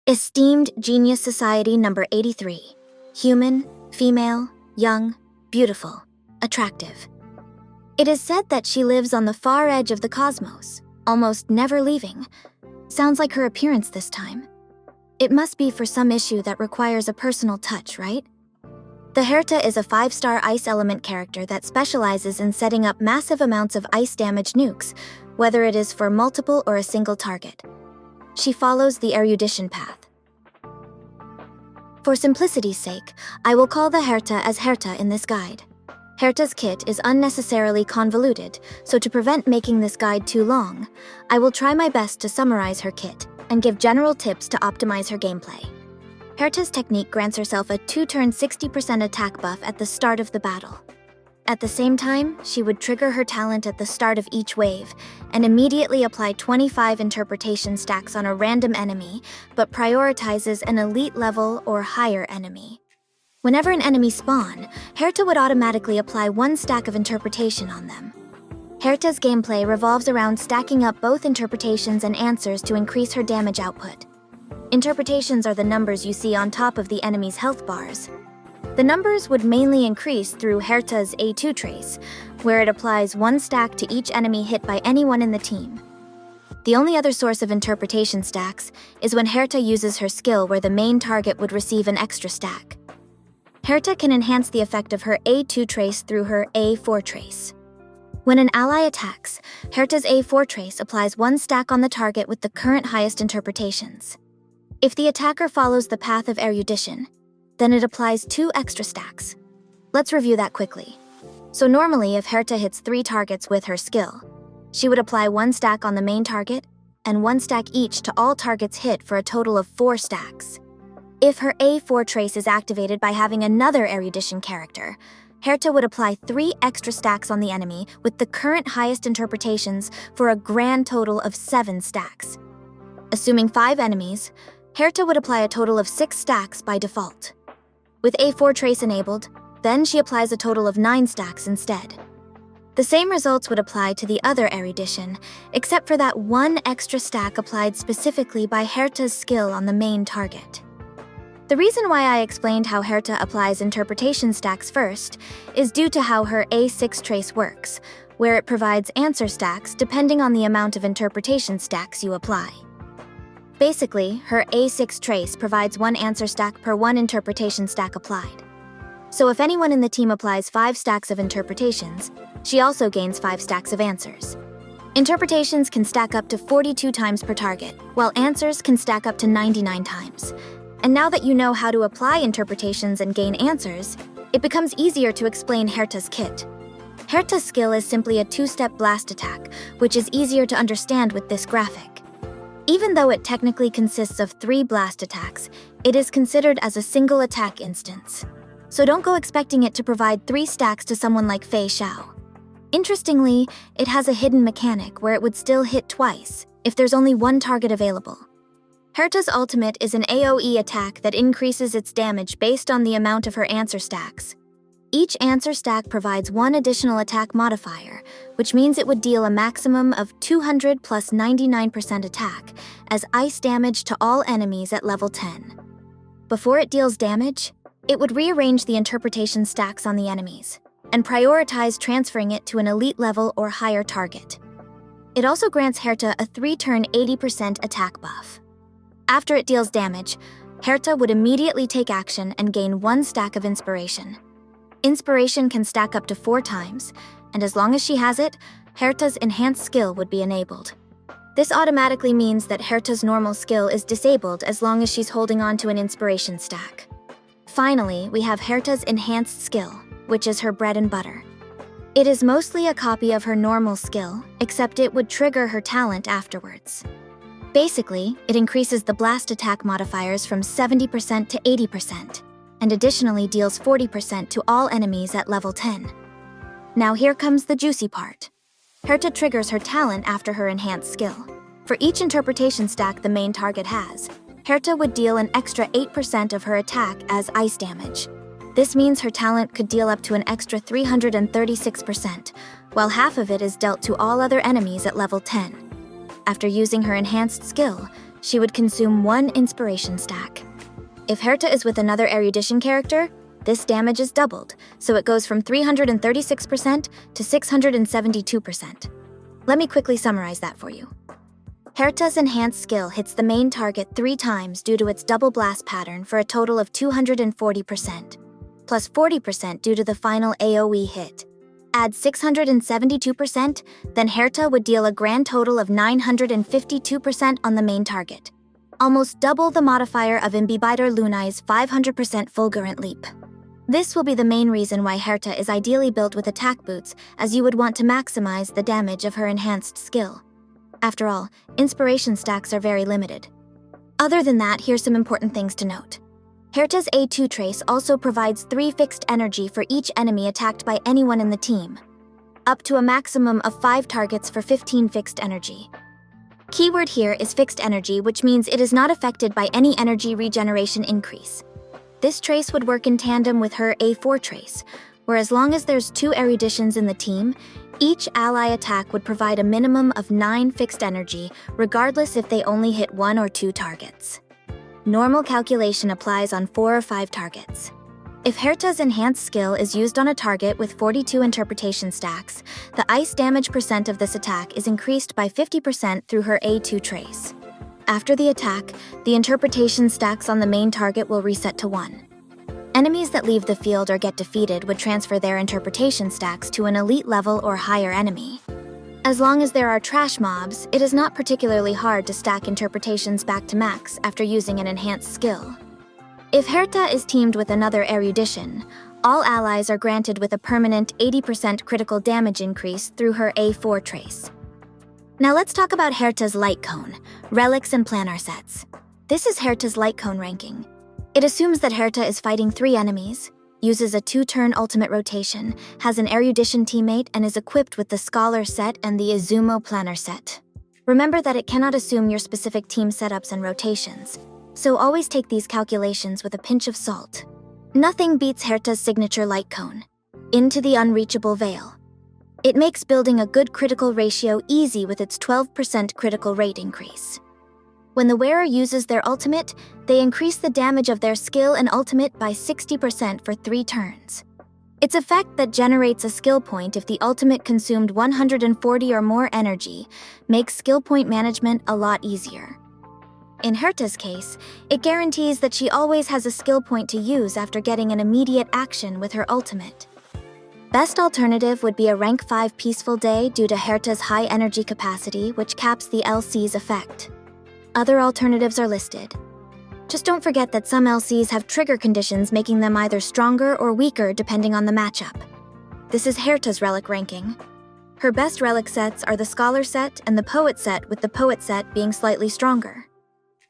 Esteemed Genius Society number 83. Human, female, young, beautiful, attractive. It is said that she lives on the far edge of the cosmos, almost never leaving. Sounds like her appearance this time. It must be for some issue that requires a personal touch, right? The Herta is a 5-star ice element character that specializes in setting up massive amounts of ice-damaged nukes, whether it is for multiple or a single target. She follows the Erudition path. For simplicity's sake, I will call the Herta as Herta in this guide. Herta's kit is unnecessarily convoluted, so to prevent making this guide too long, I will try my best to summarize her kit and give general tips to optimize her gameplay. Herta's technique grants herself a 2-turn 60% attack buff at the start of the battle. At the same time, she would trigger her talent at the start of each wave and immediately apply 25 interpretation stacks on a random enemy, but prioritizes an elite level or higher enemy. Whenever an enemy spawn, Herta would automatically apply 1 stack of interpretation on them. Herta's gameplay revolves around stacking up both interpretations and answers to increase her damage output. Interpretations are the numbers you see on top of the enemy's health bars. The numbers would mainly increase through Herta's A2 trace, where it applies 1 stack to each enemy hit by anyone in the team. The only other source of interpretation stacks is when Herta uses her skill where the main target would receive an extra stack. Herta can enhance the effect of her A2 trace through her A4 trace. When an ally attacks, Herta's A4 trace applies 1 stack on the target with the current highest interpretations. If the attacker follows the path of Erudition, then it applies 2 extra stacks. Let's review that quickly. So normally, if Herta hits 3 targets with her skill, she would apply 1 stack on the main target and 1 stack each to all targets hit for a total of 4 stacks. If her A4 trace is activated by having another Erudition character, Herta would apply 3 extra stacks on the enemy with the current highest interpretations for a grand total of 7 stacks. Assuming 5 enemies, Herta would apply a total of 6 stacks by default. With A4 trace enabled, then she applies a total of 9 stacks instead. The same results would apply to the other Erudition, except for that 1 extra stack applied specifically by Herta's skill on the main target. The reason why I explained how Herta applies interpretation stacks first is due to how her A6 trace works, where it provides answer stacks depending on the amount of interpretation stacks you apply. Basically, her A6 trace provides 1 answer stack per 1 interpretation stack applied. So if anyone in the team applies 5 stacks of interpretations, she also gains 5 stacks of answers. Interpretations can stack up to 42 times per target, while answers can stack up to 99 times. And now that you know how to apply interpretations and gain answers, it becomes easier to explain Herta's kit. Herta's skill is simply a 2-step blast attack, which is easier to understand with this graphic. Even though it technically consists of 3 blast attacks, it is considered as a single attack instance. So don't go expecting it to provide 3 stacks to someone like Fei Xiao. Interestingly, it has a hidden mechanic where it would still hit twice if there's only 1 target available. Herta's ultimate is an AoE attack that increases its damage based on the amount of her answer stacks. Each answer stack provides 1 additional attack modifier, which means it would deal a maximum of 200 plus 99% attack as ice damage to all enemies at level 10. Before it deals damage, it would rearrange the interpretation stacks on the enemies and prioritize transferring it to an elite level or higher target. It also grants Herta a 3-turn 80% attack buff. After it deals damage, Herta would immediately take action and gain 1 stack of inspiration. Inspiration can stack up to 4 times, and as long as she has it, Herta's enhanced skill would be enabled. This automatically means that Herta's normal skill is disabled as long as she's holding on to an inspiration stack. Finally, we have Herta's enhanced skill, which is her bread and butter. It is mostly a copy of her normal skill, except it would trigger her talent afterwards. Basically, it increases the blast attack modifiers from 70% to 80%. And additionally deals 40% to all enemies at level 10. Now here comes the juicy part. Herta triggers her talent after her enhanced skill. For each interpretation stack the main target has, Herta would deal an extra 8% of her attack as ice damage. This means her talent could deal up to an extra 336%, while half of it is dealt to all other enemies at level 10. After using her enhanced skill, she would consume 1 inspiration stack. If Herta is with another Erudition character, this damage is doubled, so it goes from 336% to 672%. Let me quickly summarize that for you. Herta's enhanced skill hits the main target 3 times due to its double blast pattern for a total of 240%, plus 40% due to the final AoE hit. Add 672%, then Herta would deal a grand total of 952% on the main target, almost double the modifier of Imbibiter Lunai's 500% Fulgurant Leap. This will be the main reason why Herta is ideally built with attack boots, as you would want to maximize the damage of her enhanced skill. After all, inspiration stacks are very limited. Other than that, here's some important things to note. Herta's A2 trace also provides 3 fixed energy for each enemy attacked by anyone in the team, up to a maximum of 5 targets for 15 fixed energy. Keyword here is fixed energy, which means it is not affected by any energy regeneration increase. This trace would work in tandem with her A4 trace, where as long as there's 2 Eruditions in the team, each ally attack would provide a minimum of 9 fixed energy, regardless if they only hit 1 or 2 targets. Normal calculation applies on 4 or 5 targets. If Herta's enhanced skill is used on a target with 42 interpretation stacks, the ice damage percent of this attack is increased by 50% through her A2 trace. After the attack, the interpretation stacks on the main target will reset to 1. Enemies that leave the field or get defeated would transfer their interpretation stacks to an elite level or higher enemy. As long as there are trash mobs, it is not particularly hard to stack interpretations back to max after using an enhanced skill. If Herta is teamed with another Erudition, all allies are granted with a permanent 80% critical damage increase through her A4 trace. Now let's talk about Herta's Light Cone, Relics and Planar Sets. This is Herta's Light Cone ranking. It assumes that Herta is fighting 3 enemies, uses a 2-turn ultimate rotation, has an Erudition teammate, and is equipped with the Scholar set and the Izumo Planner set. Remember that it cannot assume your specific team setups and rotations, so always take these calculations with a pinch of salt. Nothing beats Herta's signature Light Cone, Into the Unreachable Veil. It makes building a good critical ratio easy with its 12% critical rate increase. When the wearer uses their ultimate, they increase the damage of their skill and ultimate by 60% for 3 turns. Its effect that generates a skill point if the ultimate consumed 140 or more energy makes skill point management a lot easier. In Herta's case, it guarantees that she always has a skill point to use after getting an immediate action with her ultimate. Best alternative would be a rank 5 Peaceful Day due to Herta's high energy capacity, which caps the LC's effect. Other alternatives are listed. Just don't forget that some LCs have trigger conditions making them either stronger or weaker depending on the matchup. This is Herta's relic ranking. Her best relic sets are the Scholar set and the Poet set, with the Poet set being slightly stronger.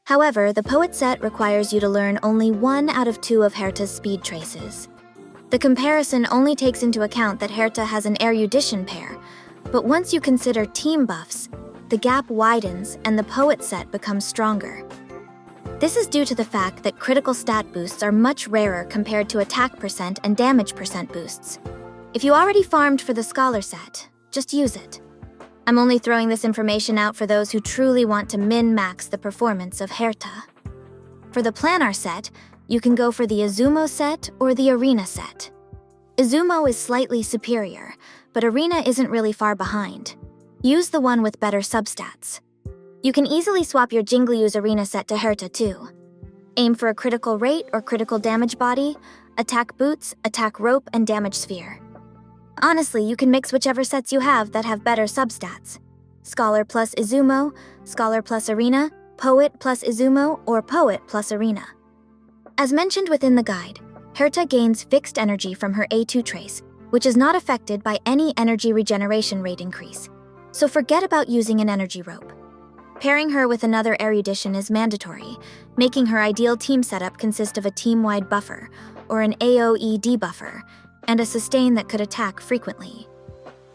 However, the Poet set requires you to learn only 1 out of 2 of Herta's speed traces. The comparison only takes into account that Herta has an Erudition pair, but once you consider team buffs, the gap widens and the Poet set becomes stronger. This is due to the fact that critical stat boosts are much rarer compared to attack percent and damage percent boosts. If you already farmed for the Scholar set, just use it. I'm only throwing this information out for those who truly want to min-max the performance of Herta. For the Planar set, you can go for the Izumo set or the Arena set. Izumo is slightly superior, but Arena isn't really far behind. Use the one with better substats. You can easily swap your Jingliu's Arena set to Herta too. Aim for a critical rate or critical damage body, attack boots, attack rope, and damage sphere. Honestly, you can mix whichever sets you have that have better substats. Scholar plus Izumo, Scholar plus Arena, Poet plus Izumo, or Poet plus Arena. As mentioned within the guide, Herta gains fixed energy from her A2 trace, which is not affected by any energy regeneration rate increase, so forget about using an energy rope. Pairing her with another Erudition is mandatory, making her ideal team setup consist of a team-wide buffer, or an AoE debuffer, and a sustain that could attack frequently.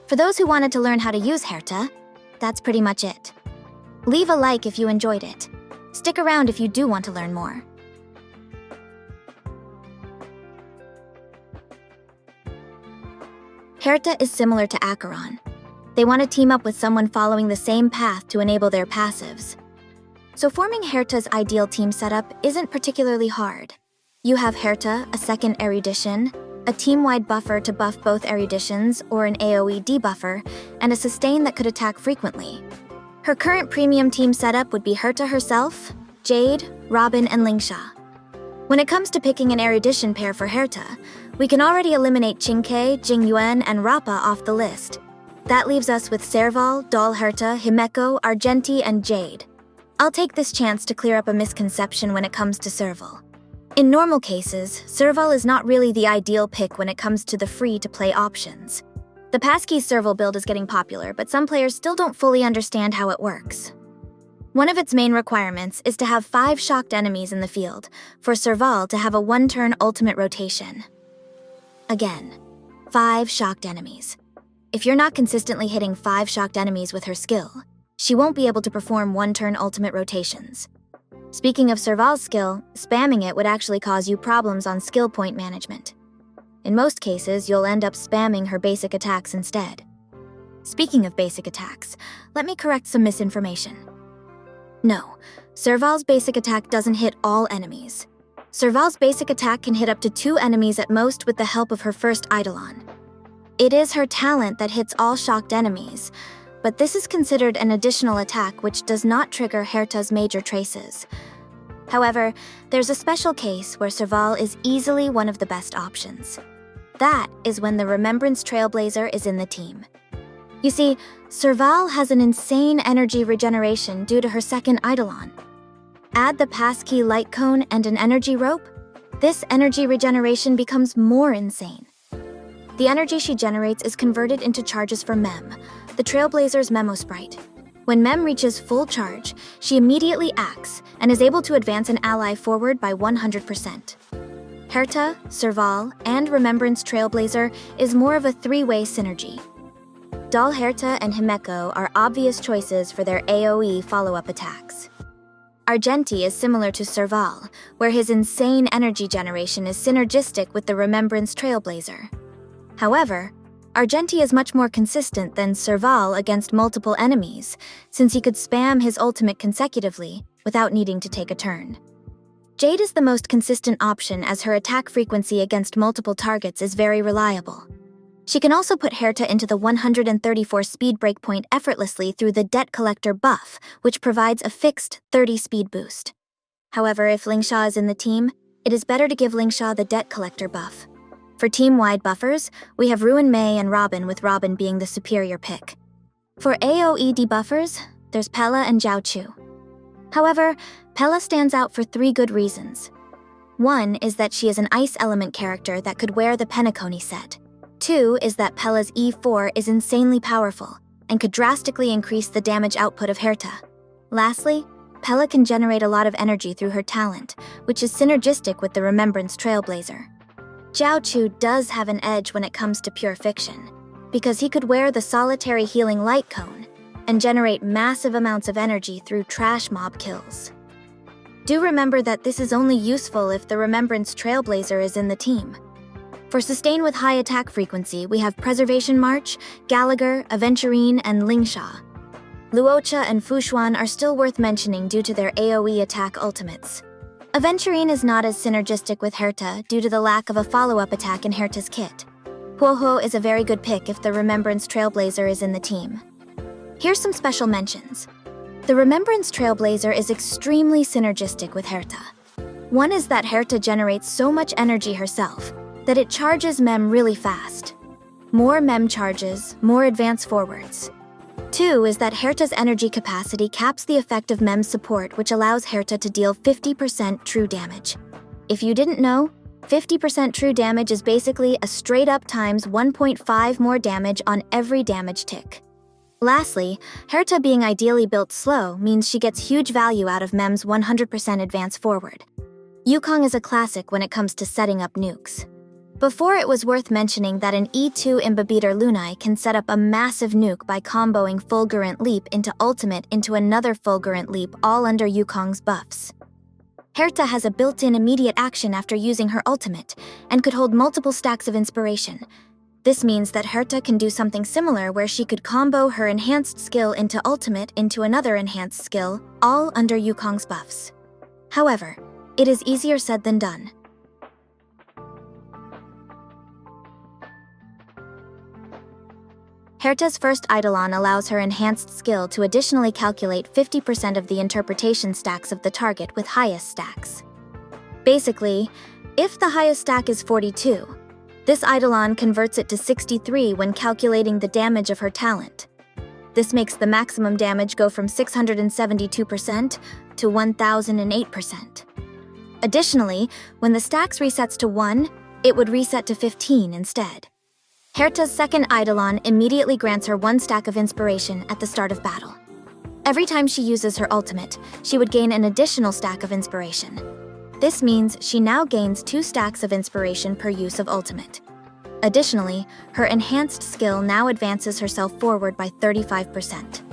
For those who wanted to learn how to use Herta, that's pretty much it. Leave a like if you enjoyed it. Stick around if you do want to learn more. Herta is similar to Acheron. They want to team up with someone following the same path to enable their passives. So forming Herta's ideal team setup isn't particularly hard. You have Herta, a second Erudition, a team-wide buffer to buff both Eruditions or an AoE debuffer, and a sustain that could attack frequently. Her current premium team setup would be Herta herself, Jade, Robin, and Lingsha. When it comes to picking an Erudition pair for Herta, we can already eliminate Qingke, Jingyuan, and Rappa off the list. That leaves us with Serval, Doll Herta, Himeko, Argenti, and Jade. I'll take this chance to clear up a misconception when it comes to Serval. In normal cases, Serval is not really the ideal pick when it comes to the free-to-play options. The passkey Serval build is getting popular, but some players still don't fully understand how it works. One of its main requirements is to have 5 shocked enemies in the field, for Serval to have a 1-turn ultimate rotation. Again, 5 shocked enemies. If you're not consistently hitting 5 shocked enemies with her skill, she won't be able to perform 1-turn ultimate rotations. Speaking of Serval's skill, spamming it would actually cause you problems on skill point management. In most cases, you'll end up spamming her basic attacks instead. Speaking of basic attacks, let me correct some misinformation. No, Serval's basic attack doesn't hit all enemies. Serval's basic attack can hit up to 2 enemies at most with the help of her first Eidolon. It is her talent that hits all shocked enemies, but this is considered an additional attack which does not trigger Herta's major traces. However, there's a special case where Serval is easily one of the best options. That is when the Remembrance Trailblazer is in the team. You see, Serval has an insane energy regeneration due to her second Eidolon. Add the passkey light cone and an energy rope, this energy regeneration becomes more insane. The energy she generates is converted into charges for Mem, the Trailblazer's Memo Sprite. When Mem reaches full charge, she immediately acts and is able to advance an ally forward by 100%. Herta, Serval, and Remembrance Trailblazer is more of a 3-way synergy. Doll Herta and Himeko are obvious choices for their AoE follow-up attacks. Argenti is similar to Serval, where his insane energy generation is synergistic with the Remembrance Trailblazer. However, Argenti is much more consistent than Serval against multiple enemies, since he could spam his ultimate consecutively without needing to take a turn. Jade is the most consistent option as her attack frequency against multiple targets is very reliable. She can also put Herta into the 134 speed breakpoint effortlessly through the Debt Collector buff, which provides a fixed 30 speed boost. However, if Lingsha is in the team, it is better to give Lingsha the Debt Collector buff. For team-wide buffers, we have Ruin Mei and Robin, with Robin being the superior pick. For AoE debuffers, there's Pella and Zhao Chu. However, Pella stands out for 3 good reasons. One is that she is an ice element character that could wear the Penacony set. 2 is that Pella's E4 is insanely powerful and could drastically increase the damage output of Herta. Lastly, Pella can generate a lot of energy through her talent, which is synergistic with the Remembrance Trailblazer. Zhao Chu does have an edge when it comes to pure fiction, because he could wear the solitary healing light cone and generate massive amounts of energy through trash mob kills. Do remember that this is only useful if the Remembrance Trailblazer is in the team. For sustain with high attack frequency, we have Preservation March, Gallagher, Aventurine, and Lingsha. Luocha and Fushuan are still worth mentioning due to their AoE attack ultimates. Aventurine is not as synergistic with Herta due to the lack of a follow-up attack in Herta's kit. Huoho is a very good pick if the Remembrance Trailblazer is in the team. Here's some special mentions. The Remembrance Trailblazer is extremely synergistic with Herta. One is that Herta generates so much energy herself that it charges Mem really fast. More Mem charges, more advance forwards. 2 is that Herta's energy capacity caps the effect of Mem's support, which allows Herta to deal 50% true damage. If you didn't know, 50% true damage is basically a straight-up times 1.5 more damage on every damage tick. Lastly, Herta being ideally built slow means she gets huge value out of Mem's 100% advance forward. Yukong is a classic when it comes to setting up nukes. Before, it was worth mentioning that an E2 Imbibitor Lunai can set up a massive nuke by comboing Fulgurant Leap into Ultimate into another Fulgurant Leap all under Yukong's buffs. Herta has a built-in immediate action after using her ultimate, and could hold multiple stacks of inspiration. This means that Herta can do something similar where she could combo her enhanced skill into ultimate into another enhanced skill, all under Yukong's buffs. However, it is easier said than done. Herta's first Eidolon allows her enhanced skill to additionally calculate 50% of the interpretation stacks of the target with highest stacks. Basically, if the highest stack is 42, this Eidolon converts it to 63 when calculating the damage of her talent. This makes the maximum damage go from 672% to 1008%. Additionally, when the stacks resets to 1, it would reset to 15 instead. Herta's second Eidolon immediately grants her 1 stack of inspiration at the start of battle. Every time she uses her ultimate, she would gain an additional stack of inspiration. This means she now gains 2 stacks of inspiration per use of ultimate. Additionally, her enhanced skill now advances herself forward by 35%.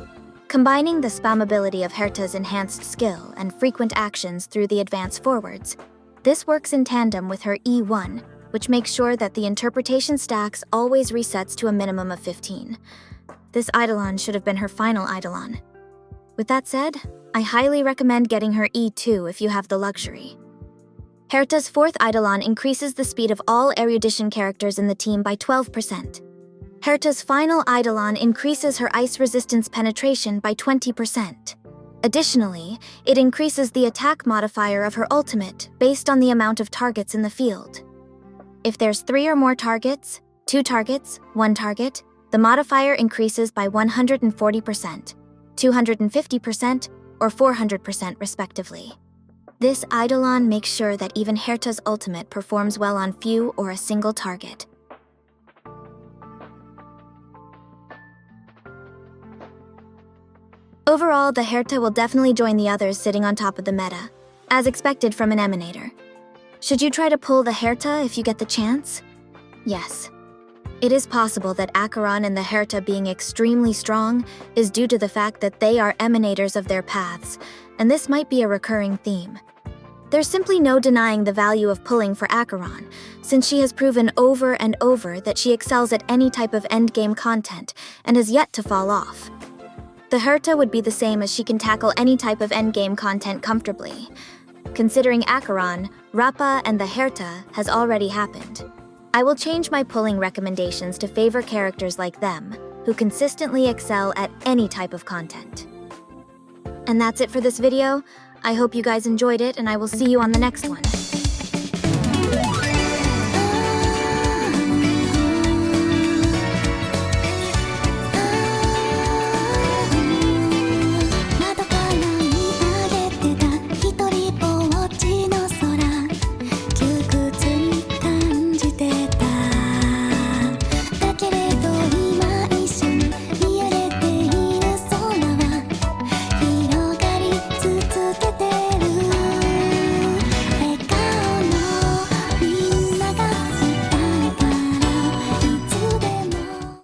Combining the spammability of Herta's enhanced skill and frequent actions through the advance forwards, this works in tandem with her E1, which makes sure that the interpretation stacks always resets to a minimum of 15. This Eidolon should have been her final Eidolon. With that said, I highly recommend getting her E2 if you have the luxury. Herta's fourth Eidolon increases the speed of all Erudition characters in the team by 12%. Herta's final Eidolon increases her ice resistance penetration by 20%. Additionally, it increases the attack modifier of her ultimate based on the amount of targets in the field. If there's 3 or more targets, 2 targets, 1 target, the modifier increases by 140%, 250%, or 400% respectively. This Eidolon makes sure that even Herta's ultimate performs well on few or a single target. Overall, the Herta will definitely join the others sitting on top of the meta, as expected from an emanator. Should you try to pull the Herta if you get the chance? Yes. It is possible that Acheron and the Herta being extremely strong is due to the fact that they are emanators of their paths, and this might be a recurring theme. There's simply no denying the value of pulling for Acheron, since she has proven over and over that she excels at any type of endgame content and has yet to fall off. The Herta would be the same, as she can tackle any type of endgame content comfortably. Considering Acheron, Rappa, and the Herta has already happened. I will change my pulling recommendations to favor characters like them, who consistently excel at any type of content. And that's it for this video. I hope you guys enjoyed it, and I will see you on the next one.